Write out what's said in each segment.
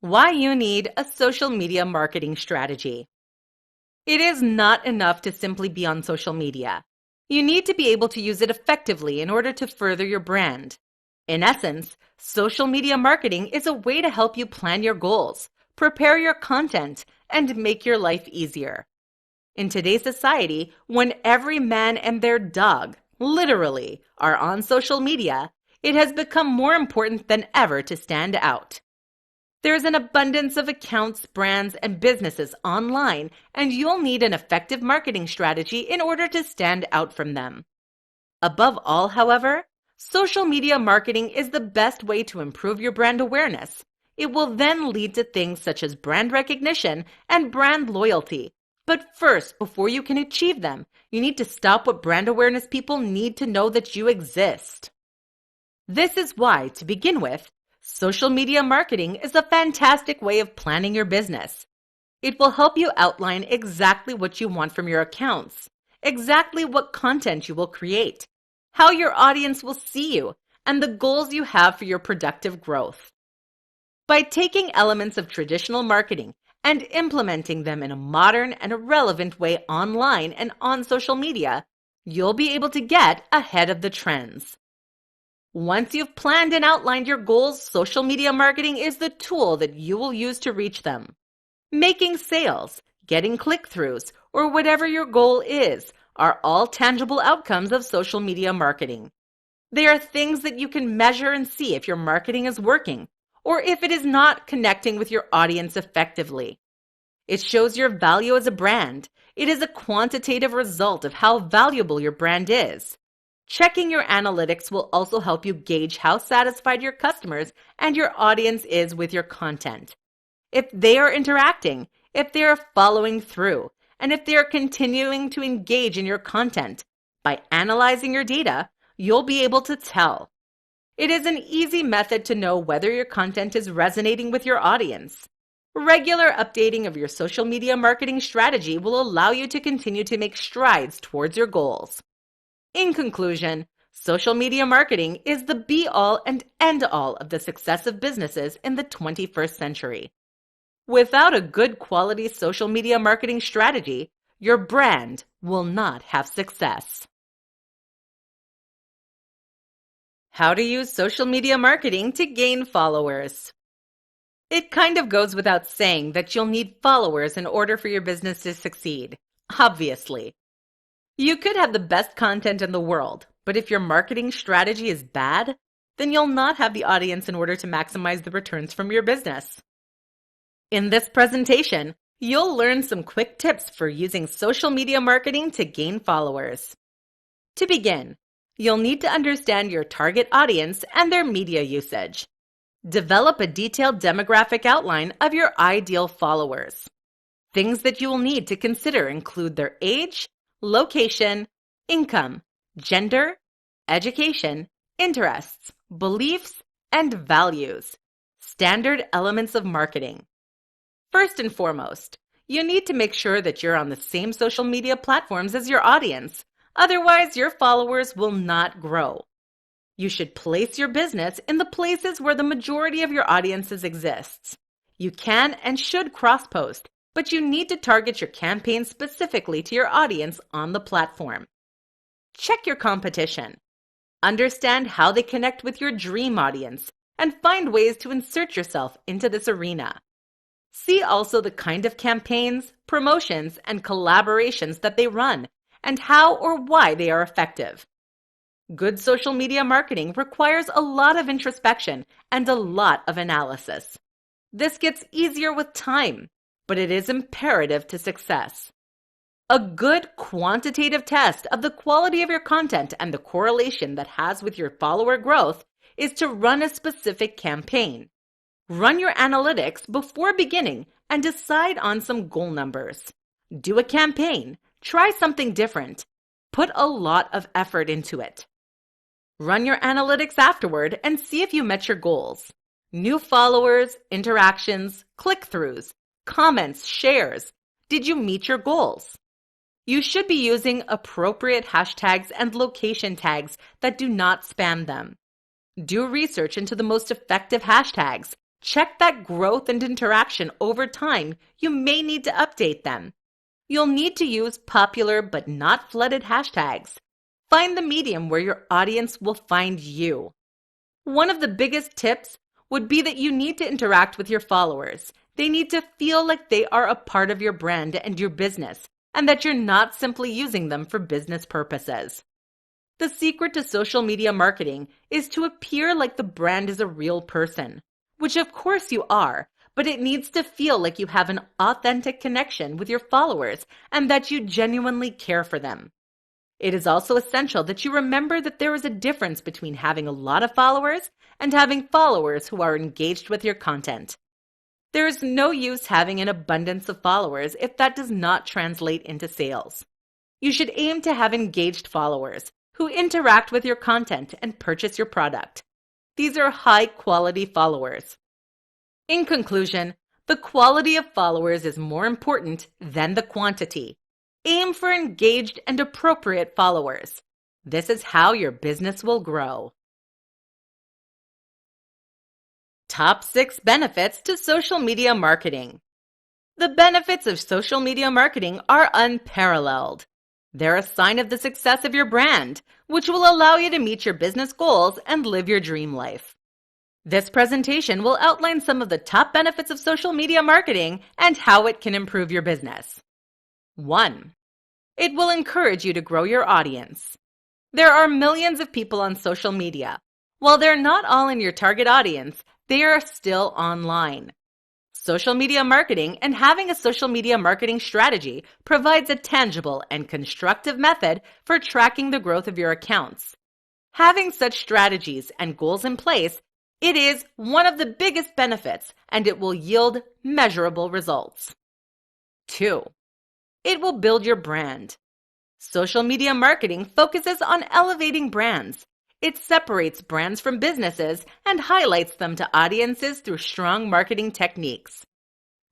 Why you need a social media marketing strategy. It is not enough to simply be on social media. You need to be able to use it effectively in order to further your brand. In essence, social media marketing is a way to help you plan your goals, prepare your content, and make your life easier. In today's society, when every man and their dog, literally, are on social media, it has become more important than ever to stand out. There is an abundance of accounts, brands, and businesses online, and you'll need an effective marketing strategy in order to stand out from them. Above all, however, social media marketing is the best way to improve your brand awareness. It will then lead to things such as brand recognition and brand loyalty. But first, before you can achieve them, you need to stop what brand awareness people need to know that you exist. This is why, to begin with, social media marketing is a fantastic way of planning your business. It will help you outline exactly what you want from your accounts, exactly what content you will create, how your audience will see you, and the goals you have for your productive growth. By taking elements of traditional marketing and implementing them in a modern and a relevant way online and on social media, you'll be able to get ahead of the trends. Once you've planned and outlined your goals, social media marketing is the tool that you will use to reach them. Making sales, getting click-throughs, or whatever your goal is are all tangible outcomes of social media marketing. They are things that you can measure and see if your marketing is working, or if it is not connecting with your audience effectively. It shows your value as a brand. It is a quantitative result of how valuable your brand is. Checking your analytics will also help you gauge how satisfied your customers and your audience is with your content. If they are interacting, if they are following through, and if they are continuing to engage in your content, by analyzing your data, you'll be able to tell. It is an easy method to know whether your content is resonating with your audience. Regular updating of your social media marketing strategy will allow you to continue to make strides towards your goals. In conclusion, social media marketing is the be-all and end-all of the success of businesses in the 21st century. Without a good quality social media marketing strategy, your brand will not have success. How to use social media marketing to gain followers. It kind of goes without saying that you'll need followers in order for your business to succeed, obviously. You could have the best content in the world, but if your marketing strategy is bad, then you'll not have the audience in order to maximize the returns from your business. In this presentation, you'll learn some quick tips for using social media marketing to gain followers. To begin, you'll need to understand your target audience and their media usage. Develop a detailed demographic outline of your ideal followers. Things that you will need to consider include their age, location, income, gender, education, interests, beliefs, and values. Standard elements of marketing. First and foremost, you need to make sure that you're on the same social media platforms as your audience. Otherwise, your followers will not grow. You should place your business in the places where the majority of your audiences exists. You can and should cross-post, but you need to target your campaign specifically to your audience on the platform. Check your competition. Understand how they connect with your dream audience and find ways to insert yourself into this arena. See also the kind of campaigns, promotions, and collaborations that they run and how or why they are effective. Good social media marketing requires a lot of introspection and a lot of analysis. This gets easier with time, but it is imperative to success. A good quantitative test of the quality of your content and the correlation that has with your follower growth is to run a specific campaign. Run your analytics before beginning and decide on some goal numbers. Do a campaign. Try something different. Put a lot of effort into it. Run your analytics afterward and see if you met your goals. New followers, interactions, click-throughs, comments, shares. Did you meet your goals? You should be using appropriate hashtags and location tags that do not spam them. Do research into the most effective hashtags Check that growth and interaction over time. You may need to update them. You'll need to use popular but not flooded hashtags. Find the medium where your audience will find you. One of the biggest tips would be that you need to interact with your followers. They need to feel like they are a part of your brand and your business, and that you're not simply using them for business purposes. The secret to social media marketing is to appear like the brand is a real person, which of course you are, but it needs to feel like you have an authentic connection with your followers and that you genuinely care for them. It is also essential that you remember that there is a difference between having a lot of followers and having followers who are engaged with your content. There is no use having an abundance of followers if that does not translate into sales. You should aim to have engaged followers who interact with your content and purchase your product. These are high-quality followers. In conclusion, the quality of followers is more important than the quantity. Aim for engaged and appropriate followers. This is how your business will grow. Top 6 benefits to social media marketing. The benefits of social media marketing are unparalleled. They're a sign of the success of your brand, which will allow you to meet your business goals and live your dream life. This presentation will outline some of the top benefits of social media marketing and how it can improve your business. 1. It will encourage you to grow your audience. There are millions of people on social media. While they're not all in your target audience, they are still online. Social media marketing and having a social media marketing strategy provides a tangible and constructive method for tracking the growth of your accounts. Having such strategies and goals in place, it is one of the biggest benefits, and it will yield measurable results. 2. It will build your brand. Social media marketing focuses on elevating brands. It separates brands from businesses and highlights them to audiences through strong marketing techniques.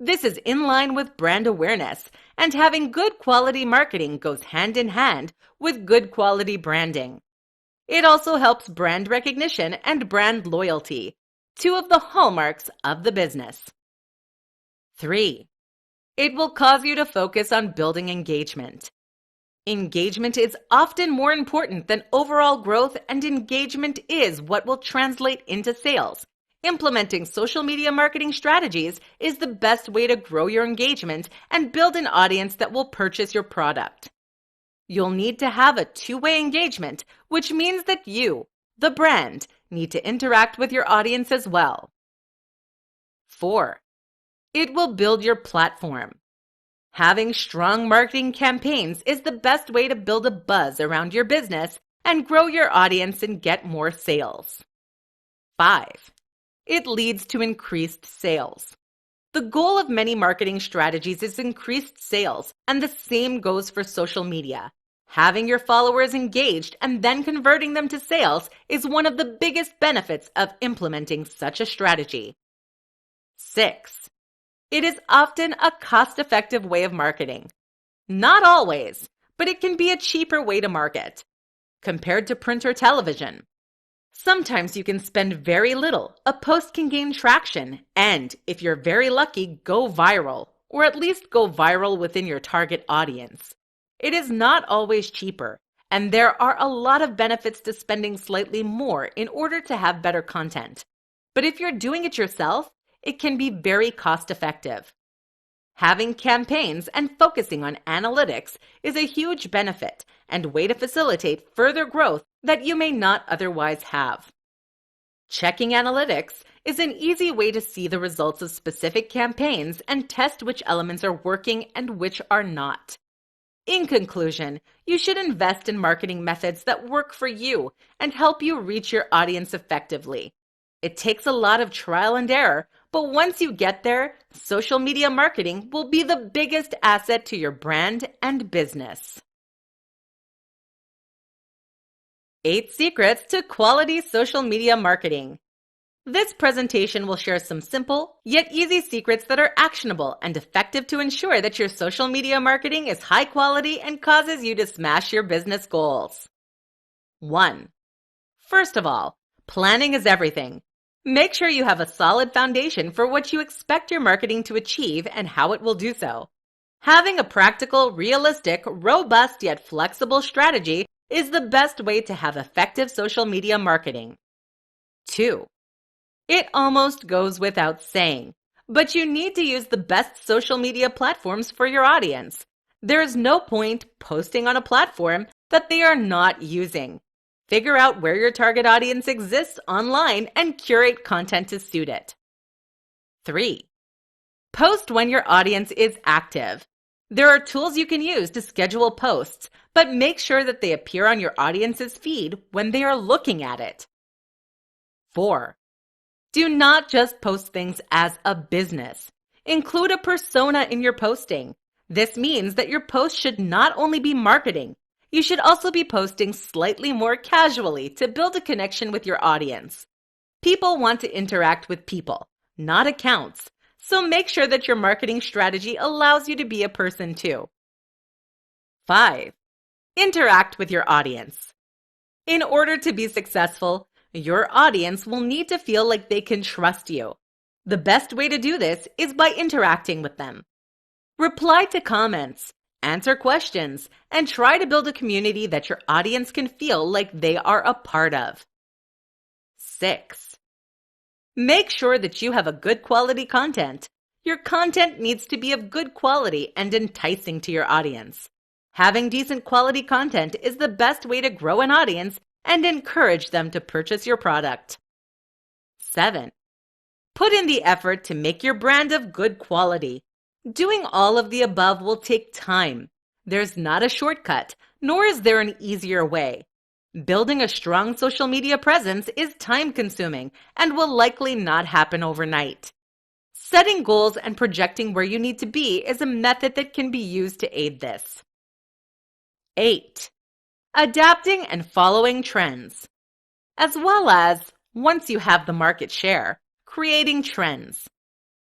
This is in line with brand awareness, and having good quality marketing goes hand in hand with good quality branding. It also helps brand recognition and brand loyalty, two of the hallmarks of the business. 3. It will cause you to focus on building engagement. Engagement is often more important than overall growth, and engagement is what will translate into sales. Implementing social media marketing strategies is the best way to grow your engagement and build an audience that will purchase your product. You'll need to have a two-way engagement, which means that you, the brand, need to interact with your audience as well. 4. It will build your platform. Having strong marketing campaigns is the best way to build a buzz around your business and grow your audience and get more sales. 5. It leads to increased sales. The goal of many marketing strategies is increased sales, and the same goes for social media. Having your followers engaged and then converting them to sales is one of the biggest benefits of implementing such a strategy. 6. It is often a cost-effective way of marketing. Not always, but it can be a cheaper way to market compared to print or television. Sometimes you can spend very little, a post can gain traction, and if you're very lucky, go viral, or at least go viral within your target audience. It is not always cheaper, and there are a lot of benefits to spending slightly more in order to have better content. But if you're doing it yourself, it can be very cost-effective. Having campaigns and focusing on analytics is a huge benefit and way to facilitate further growth that you may not otherwise have. Checking analytics is an easy way to see the results of specific campaigns and test which elements are working and which are not. In conclusion, you should invest in marketing methods that work for you and help you reach your audience effectively. It takes a lot of trial and error, but once you get there, social media marketing will be the biggest asset to your brand and business. 8 secrets to quality social media marketing. This presentation will share some simple, yet easy secrets that are actionable and effective to ensure that your social media marketing is high quality and causes you to smash your business goals. 1. First of all, planning is everything. Make sure you have a solid foundation for what you expect your marketing to achieve and how it will do so. Having a practical, realistic, robust yet flexible strategy is the best way to have effective social media marketing. 2. It almost goes without saying, but you need to use the best social media platforms for your audience. There is no point posting on a platform that they are not using. Figure out where your target audience exists online and curate content to suit it. 3. Post when your audience is active. There are tools you can use to schedule posts, but make sure that they appear on your audience's feed when they are looking at it. 4. Do not just post things as a business. Include a persona in your posting. This means that your post should not only be marketing, you should also be posting slightly more casually to build a connection with your audience. People want to interact with people, not accounts, so make sure that your marketing strategy allows you to be a person too. 5. Interact with your audience. In order to be successful, your audience will need to feel like they can trust you. The best way to do this is by interacting with them. Reply to comments, answer questions, and try to build a community that your audience can feel like they are a part of. 6. Make sure that you have a good quality content. Your content needs to be of good quality and enticing to your audience. Having decent quality content is the best way to grow an audience and encourage them to purchase your product. 7. Put in the effort to make your brand of good quality. Doing all of the above will take time. There's not a shortcut, nor is there an easier way. Building a strong social media presence is time-consuming and will likely not happen overnight. Setting goals and projecting where you need to be is a method that can be used to aid this. 8. Adapting and following trends. As well as, once you have the market share, creating trends.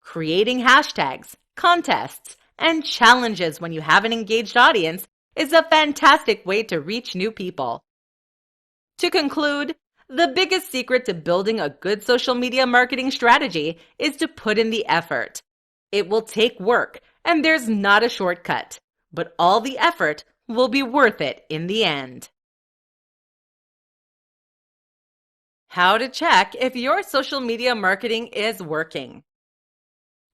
Creating hashtags, contests, and challenges when you have an engaged audience is a fantastic way to reach new people. To conclude, the biggest secret to building a good social media marketing strategy is to put in the effort. It will take work, and there's not a shortcut, but all the effort will be worth it in the end. How to check if your social media marketing is working.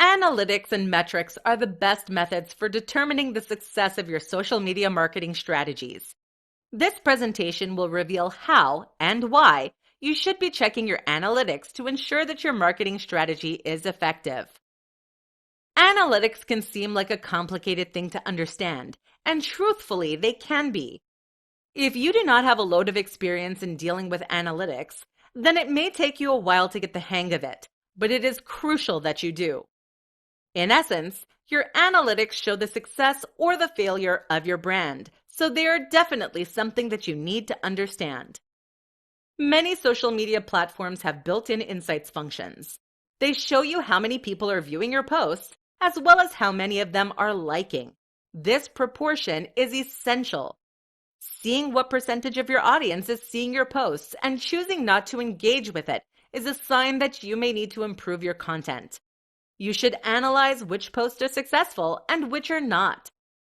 Analytics and metrics are the best methods for determining the success of your social media marketing strategies. This presentation will reveal how and why you should be checking your analytics to ensure that your marketing strategy is effective. Analytics can seem like a complicated thing to understand, and truthfully, they can be. If you do not have a load of experience in dealing with analytics, then it may take you a while to get the hang of it, but it is crucial that you do. In essence, your analytics show the success or the failure of your brand, so they are definitely something that you need to understand. Many social media platforms have built-in insights functions. They show you how many people are viewing your posts, as well as how many of them are liking. This proportion is essential. Seeing what percentage of your audience is seeing your posts and choosing not to engage with it is a sign that you may need to improve your content. You should analyze which posts are successful and which are not.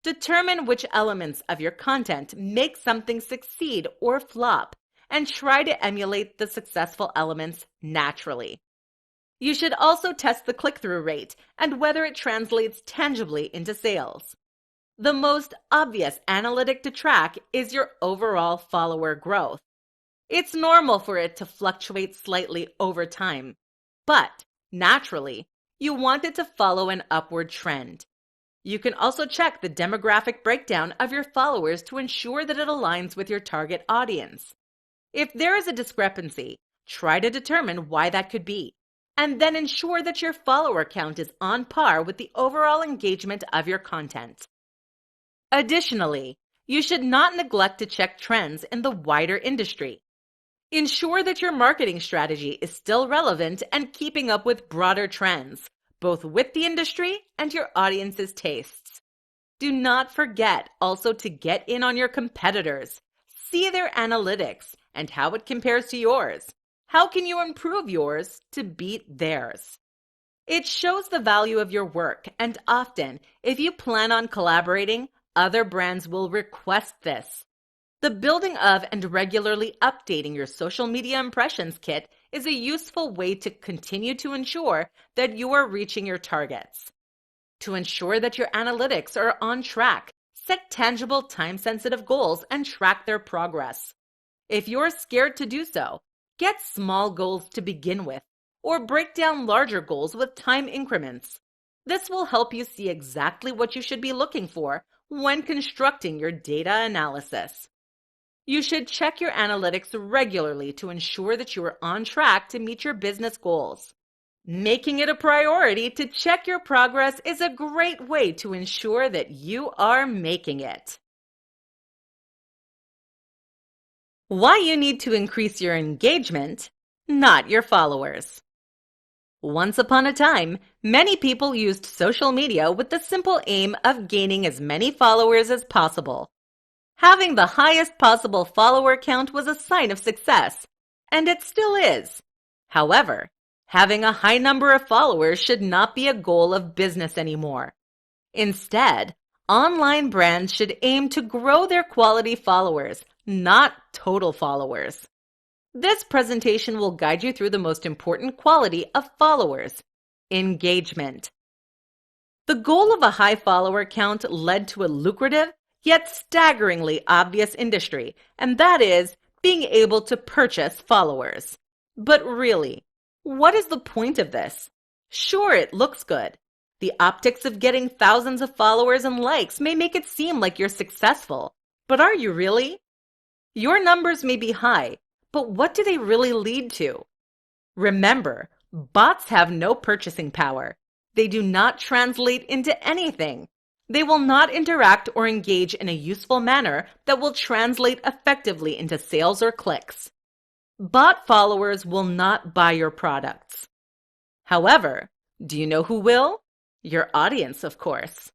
Determine which elements of your content make something succeed or flop, and try to emulate the successful elements naturally. You should also test the click-through rate and whether it translates tangibly into sales. The most obvious analytic to track is your overall follower growth. It's normal for it to fluctuate slightly over time, but naturally, you want it to follow an upward trend. You can also check the demographic breakdown of your followers to ensure that it aligns with your target audience. If there is a discrepancy, try to determine why that could be, and then ensure that your follower count is on par with the overall engagement of your content. Additionally, you should not neglect to check trends in the wider industry. Ensure that your marketing strategy is still relevant and keeping up with broader trends, both with the industry and your audience's tastes. Do not forget also to get in on your competitors. See their analytics and how it compares to yours. How can you improve yours to beat theirs? It shows the value of your work, and often, if you plan on collaborating, other brands will request this. The building of and regularly updating your social media impressions kit is a useful way to continue to ensure that you are reaching your targets. To ensure that your analytics are on track, set tangible time-sensitive goals and track their progress. If you're scared to do so, get small goals to begin with, or break down larger goals with time increments. This will help you see exactly what you should be looking for when constructing your data analysis. You should check your analytics regularly to ensure that you are on track to meet your business goals. Making it a priority to check your progress is a great way to ensure that you are making it. Why you need to increase your engagement, not your followers. Once upon a time, many people used social media with the simple aim of gaining as many followers as possible. Having the highest possible follower count was a sign of success, and it still is. However, having a high number of followers should not be a goal of business anymore. Instead, online brands should aim to grow their quality followers, not total followers. This presentation will guide you through the most important quality of followers: engagement. The goal of a high follower count led to a lucrative, yet staggeringly obvious industry, and that is being able to purchase followers. But really, what is the point of this? Sure, it looks good. The optics of getting thousands of followers and likes may make it seem like you're successful, but are you really? Your numbers may be high, but what do they really lead to? Remember, bots have no purchasing power. They do not translate into anything. They will not interact or engage in a useful manner that will translate effectively into sales or clicks. Bot followers will not buy your products. However, do you know who will? Your audience, of course.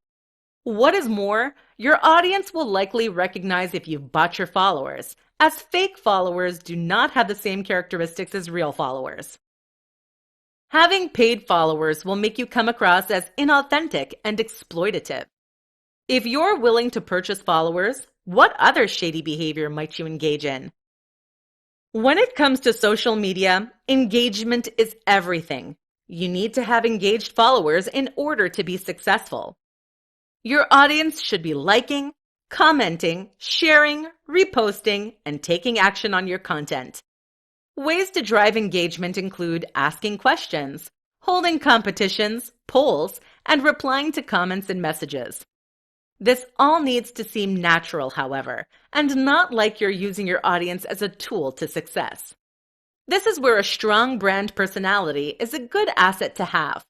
What is more, your audience will likely recognize if you've bought your followers, as fake followers do not have the same characteristics as real followers. Having paid followers will make you come across as inauthentic and exploitative. If you're willing to purchase followers, what other shady behavior might you engage in? When it comes to social media, engagement is everything. You need to have engaged followers in order to be successful. Your audience should be liking, commenting, sharing, reposting, and taking action on your content. Ways to drive engagement include asking questions, holding competitions, polls, and replying to comments and messages. This all needs to seem natural, however, and not like you're using your audience as a tool to success. This is where a strong brand personality is a good asset to have.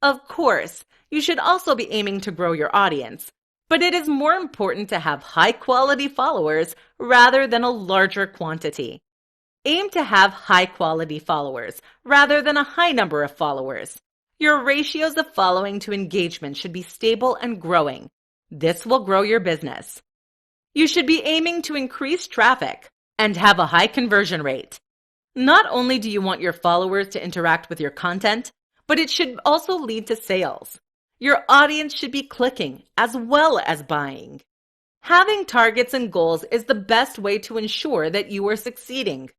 Of course, you should also be aiming to grow your audience, but it is more important to have high-quality followers rather than a larger quantity. Aim to have high-quality followers rather than a high number of followers. Your ratios of following to engagement should be stable and growing. This will grow your business. You should be aiming to increase traffic and have a high conversion rate. Not only do you want your followers to interact with your content, but it should also lead to sales. Your audience should be clicking as well as buying. Having targets and goals is the best way to ensure that you are succeeding.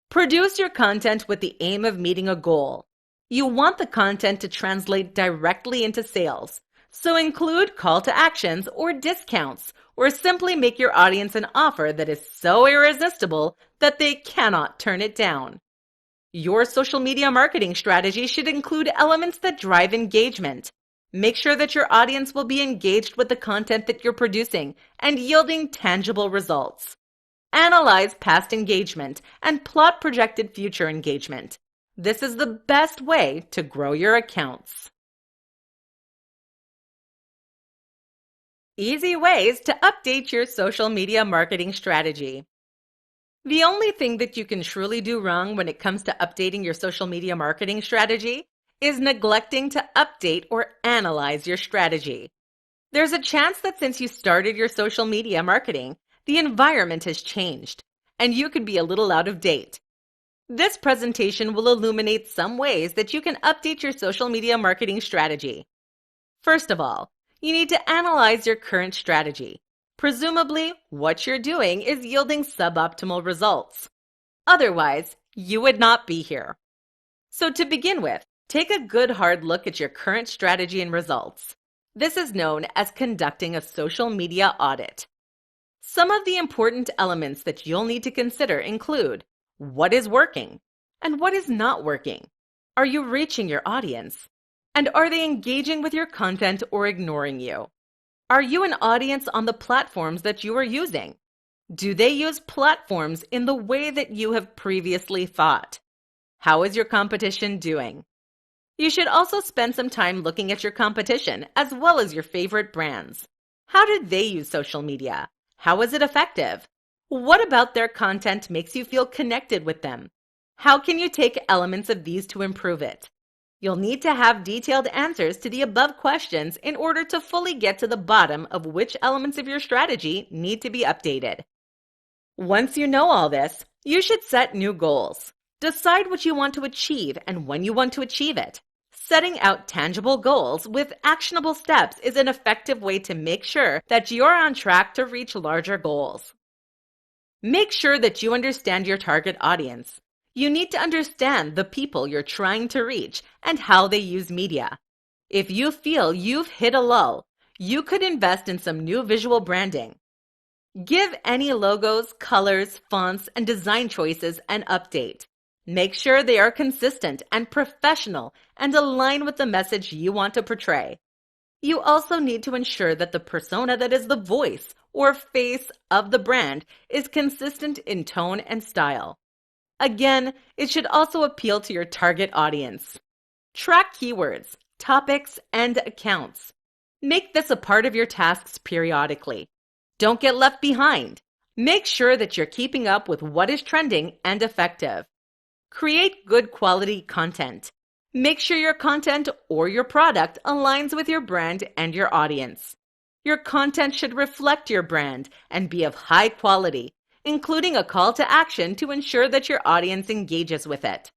Produce your content with the aim of meeting a goal. You want the content to translate directly into sales, so include call to actions or discounts, or simply make your audience an offer that is so irresistible that they cannot turn it down. Your social media marketing strategy should include elements that drive engagement. Make sure that your audience will be engaged with the content that you're producing and yielding tangible results. Analyze past engagement and plot projected future engagement. This is the best way to grow your accounts. Easy ways to update your social media marketing strategy. The only thing that you can truly do wrong when it comes to updating your social media marketing strategy is neglecting to update or analyze your strategy. There's a chance that since you started your social media marketing, the environment has changed, and you could be a little out of date. This presentation will illuminate some ways that you can update your social media marketing strategy. First of all, you need to analyze your current strategy. Presumably, what you're doing is yielding suboptimal results. Otherwise, you would not be here. So to begin with, take a good hard look at your current strategy and results. This is known as conducting a social media audit. Some of the important elements that you'll need to consider include what is working and what is not working. Are you reaching your audience? And are they engaging with your content or ignoring you? Are you an audience on the platforms that you are using? Do they use platforms in the way that you have previously thought? How is your competition doing? You should also spend some time looking at your competition as well as your favorite brands. How did they use social media? How is it effective? What about their content makes you feel connected with them? How can you take elements of these to improve it? You'll need to have detailed answers to the above questions in order to fully get to the bottom of which elements of your strategy need to be updated. Once you know all this, you should set new goals. Decide what you want to achieve and when you want to achieve it. Setting out tangible goals with actionable steps is an effective way to make sure that you're on track to reach larger goals. Make sure that you understand your target audience. You need to understand the people you're trying to reach and how they use media. If you feel you've hit a lull, you could invest in some new visual branding. Give any logos, colors, fonts, and design choices an update. Make sure they are consistent and professional and align with the message you want to portray. You also need to ensure that the persona that is the voice or face of the brand is consistent in tone and style. Again, it should also appeal to your target audience. Track keywords, topics, and accounts. Make this a part of your tasks periodically. Don't get left behind. Make sure that you're keeping up with what is trending and effective. Create good quality content. Make sure your content or your product aligns with your brand and your audience. Your content should reflect your brand and be of high quality, including a call to action to ensure that your audience engages with it.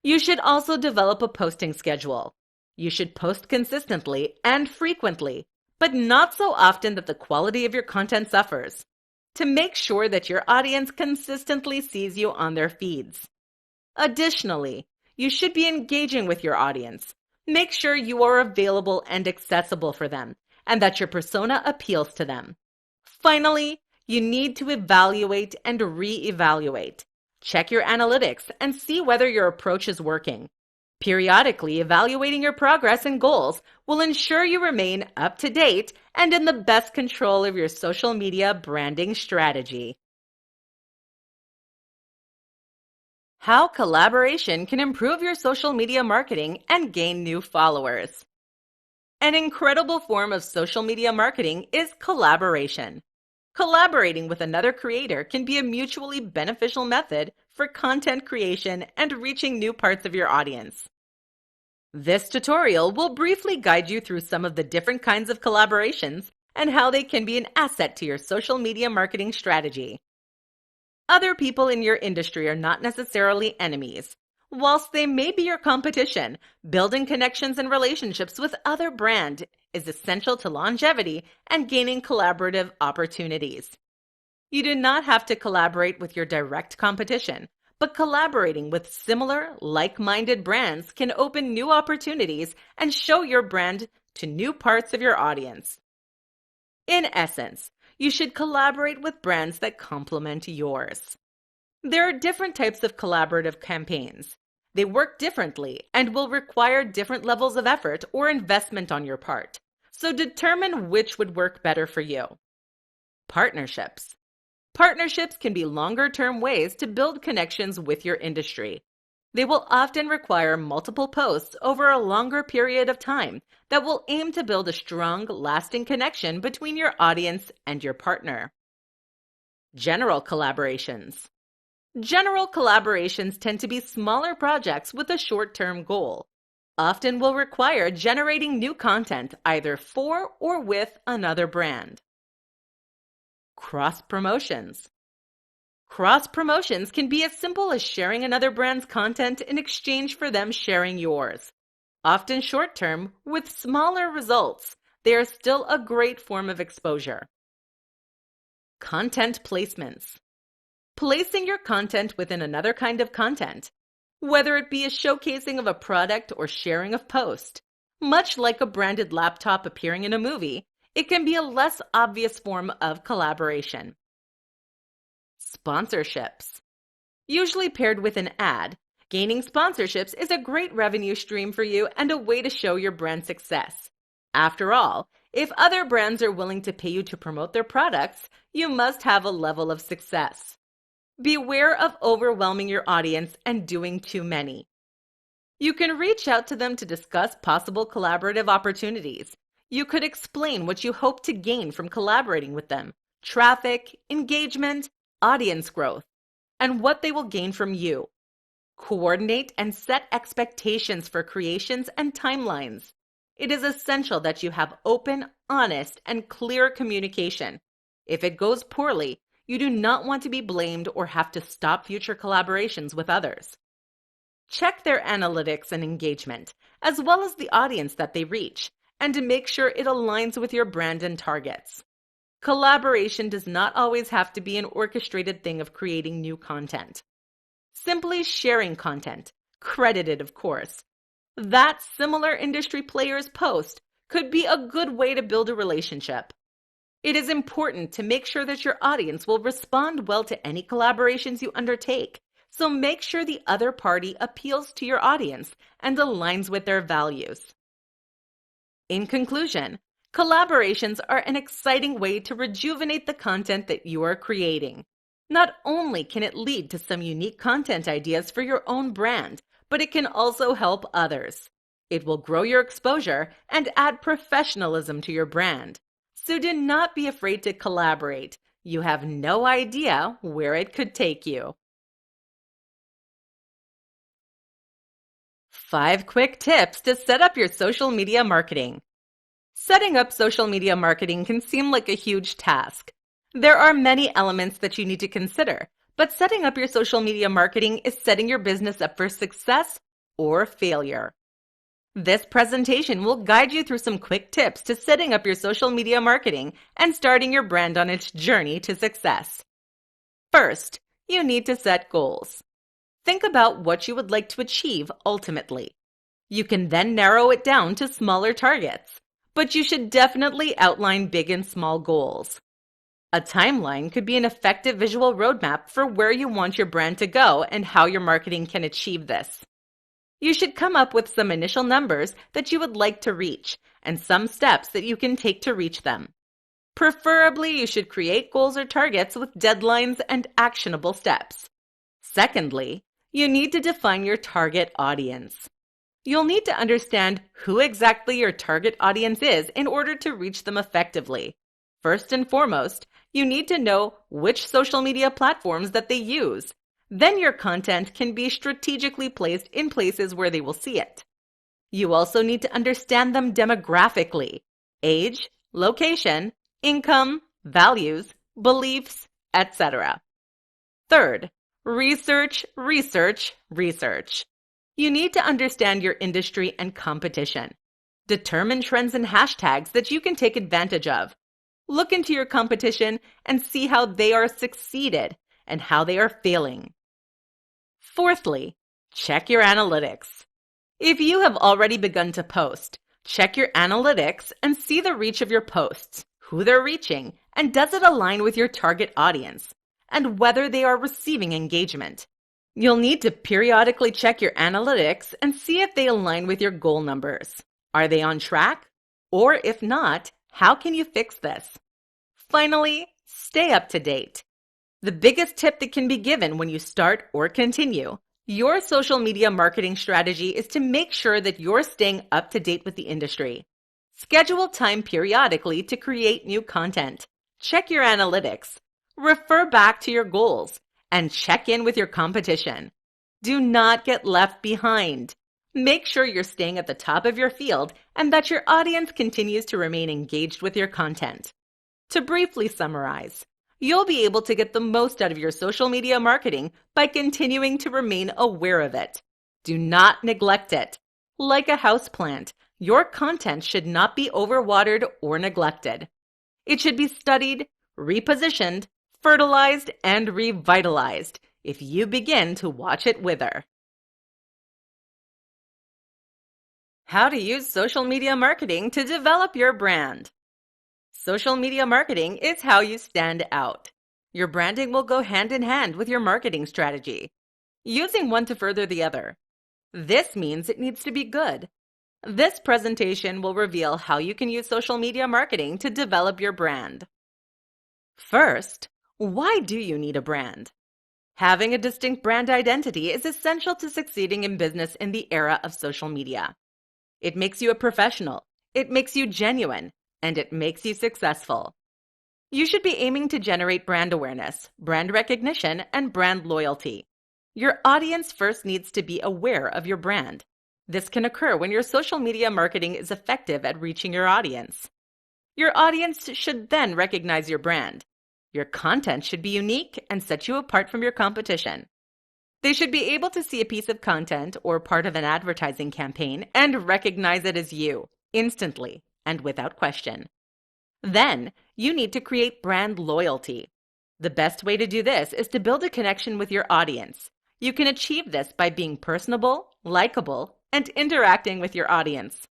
You should also develop a posting schedule. You should post consistently and frequently, but not so often that the quality of your content suffers, to make sure that your audience consistently sees you on their feeds. Additionally, you should be engaging with your audience. Make sure you are available and accessible for them, and that your persona appeals to them. Finally, you need to evaluate and re-evaluate. Check your analytics and see whether your approach is working. Periodically evaluating your progress and goals will ensure you remain up to date and in the best control of your social media branding strategy. How collaboration can improve your social media marketing and gain new followers. An incredible form of social media marketing is collaboration. Collaborating with another creator can be a mutually beneficial method for content creation and reaching new parts of your audience. This tutorial will briefly guide you through some of the different kinds of collaborations and how they can be an asset to your social media marketing strategy. Other people in your industry are not necessarily enemies. Whilst they may be your competition, building connections and relationships with other brands is essential to longevity and gaining collaborative opportunities. You do not have to collaborate with your direct competition, but collaborating with similar, like-minded brands can open new opportunities and show your brand to new parts of your audience. In essence, you should collaborate with brands that complement yours. There are different types of collaborative campaigns. They work differently and will require different levels of effort or investment on your part. So determine which would work better for you. Partnerships. Partnerships can be longer-term ways to build connections with your industry. They will often require multiple posts over a longer period of time that will aim to build a strong, lasting connection between your audience and your partner. General collaborations. General collaborations tend to be smaller projects with a short-term goal. Often will require generating new content either for or with another brand. Cross-promotions. Cross-promotions can be as simple as sharing another brand's content in exchange for them sharing yours. Often short-term, with smaller results, they are still a great form of exposure. Content placements. Placing your content within another kind of content, whether it be a showcasing of a product or sharing of post. Much like a branded laptop appearing in a movie, it can be a less obvious form of collaboration. Sponsorships. Usually paired with an ad, gaining sponsorships is a great revenue stream for you and a way to show your brand success. After all, if other brands are willing to pay you to promote their products, you must have a level of success. Beware of overwhelming your audience and doing too many. You can reach out to them to discuss possible collaborative opportunities. You could explain what you hope to gain from collaborating with them, traffic, engagement, audience growth, and what they will gain from you. Coordinate and set expectations for creations and timelines. It is essential that you have open, honest, and clear communication. If it goes poorly, you do not want to be blamed or have to stop future collaborations with others. Check their analytics and engagement, as well as the audience that they reach, and to make sure it aligns with your brand and targets. Collaboration does not always have to be an orchestrated thing of creating new content. Simply sharing content, credited of course, that similar industry players post could be a good way to build a relationship. It is important to make sure that your audience will respond well to any collaborations you undertake, so make sure the other party appeals to your audience and aligns with their values. In conclusion, collaborations are an exciting way to rejuvenate the content that you are creating. Not only can it lead to some unique content ideas for your own brand, but it can also help others. It will grow your exposure and add professionalism to your brand. So do not be afraid to collaborate. You have no idea where it could take you. 5 quick tips to set up your social media marketing. Setting up social media marketing can seem like a huge task. There are many elements that you need to consider, but setting up your social media marketing is setting your business up for success or failure. This presentation will guide you through some quick tips to setting up your social media marketing and starting your brand on its journey to success. First, you need to set goals. Think about what you would like to achieve ultimately. You can then narrow it down to smaller targets, but you should definitely outline big and small goals. A timeline could be an effective visual roadmap for where you want your brand to go and how your marketing can achieve this. You should come up with some initial numbers that you would like to reach and some steps that you can take to reach them. Preferably, you should create goals or targets with deadlines and actionable steps. Secondly, you need to define your target audience. You'll need to understand who exactly your target audience is in order to reach them effectively. First and foremost, you need to know which social media platforms that they use. Then your content can be strategically placed in places where they will see it. You also need to understand them demographically: age, location, income, values, beliefs, etc. Third, research, research, research. You need to understand your industry and competition. Determine trends and hashtags that you can take advantage of. Look into your competition and see how they are succeeded and how they are failing. Fourthly, check your analytics. If you have already begun to post, check your analytics and see the reach of your posts, who they're reaching, and does it align with your target audience, and whether they are receiving engagement. You'll need to periodically check your analytics and see if they align with your goal numbers. Are they on track? Or if not, how can you fix this? Finally, stay up to date. The biggest tip that can be given when you start or continue your social media marketing strategy is to make sure that you're staying up to date with the industry. Schedule time periodically to create new content. Check your analytics. Refer back to your goals and check in with your competition. Do not get left behind. Make sure you're staying at the top of your field and that your audience continues to remain engaged with your content. To briefly summarize, You'll be able to get the most out of your social media marketing by continuing to remain aware of it. Do not neglect it. Like a houseplant, your content should not be overwatered or neglected. It should be studied, repositioned, fertilized, and revitalized if you begin to watch it wither. How to use social media marketing to develop your brand. Social media marketing is how you stand out. Your branding will go hand in hand with your marketing strategy, using one to further the other. This means it needs to be good. This presentation will reveal how you can use social media marketing to develop your brand. First, why do you need a brand? Having a distinct brand identity is essential to succeeding in business in the era of social media. It makes you a professional, it makes you genuine, and it makes you successful. You should be aiming to generate brand awareness, brand recognition, and brand loyalty. Your audience first needs to be aware of your brand. This can occur when your social media marketing is effective at reaching your audience. Your audience should then recognize your brand. Your content should be unique and set you apart from your competition. They should be able to see a piece of content or part of an advertising campaign and recognize it as you, instantly and without question. Then, you need to create brand loyalty. The best way to do this is to build a connection with your audience. You can achieve this by being personable, likable, and interacting with your audience.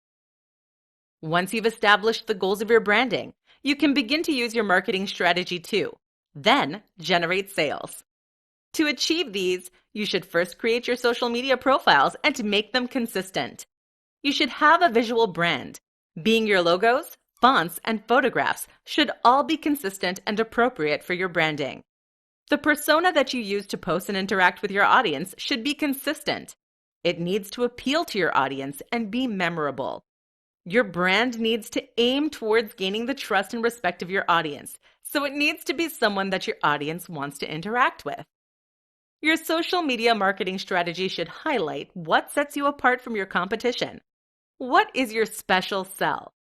Once you've established the goals of your branding, you can begin to use your marketing strategy too. Then, generate sales. To achieve these, you should first create your social media profiles and make them consistent. You should have a visual brand, being your logos, fonts, and photographs should all be consistent and appropriate for your branding. The persona that you use to post and interact with your audience should be consistent. It needs to appeal to your audience and be memorable. Your brand needs to aim towards gaining the trust and respect of your audience, so it needs to be someone that your audience wants to interact with. Your social media marketing strategy should highlight what sets you apart from your competition. What is your special sell?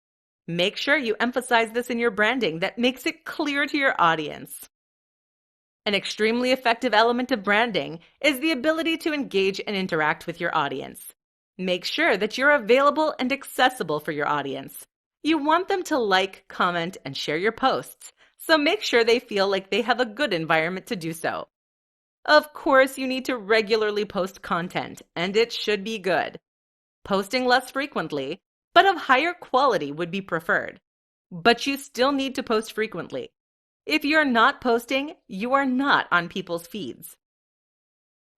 Make sure you emphasize this in your branding that makes it clear to your audience. An extremely effective element of branding is the ability to engage and interact with your audience. Make sure that you're available and accessible for your audience. You want them to like, comment, and share your posts, so make sure they feel like they have a good environment to do so. Of course, you need to regularly post content, and it should be good. Posting less frequently, but of higher quality would be preferred. But you still need to post frequently. If you're not posting, you are not on people's feeds.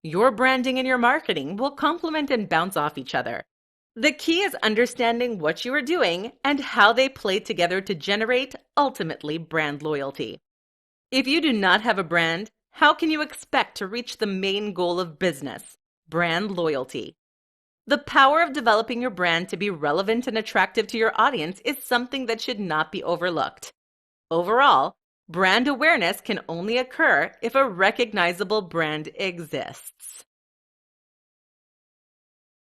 Your branding and your marketing will complement and bounce off each other. The key is understanding what you are doing and how they play together to generate, ultimately, brand loyalty. If you do not have a brand, how can you expect to reach the main goal of business, brand loyalty? The power of developing your brand to be relevant and attractive to your audience is something that should not be overlooked. Overall, brand awareness can only occur if a recognizable brand exists.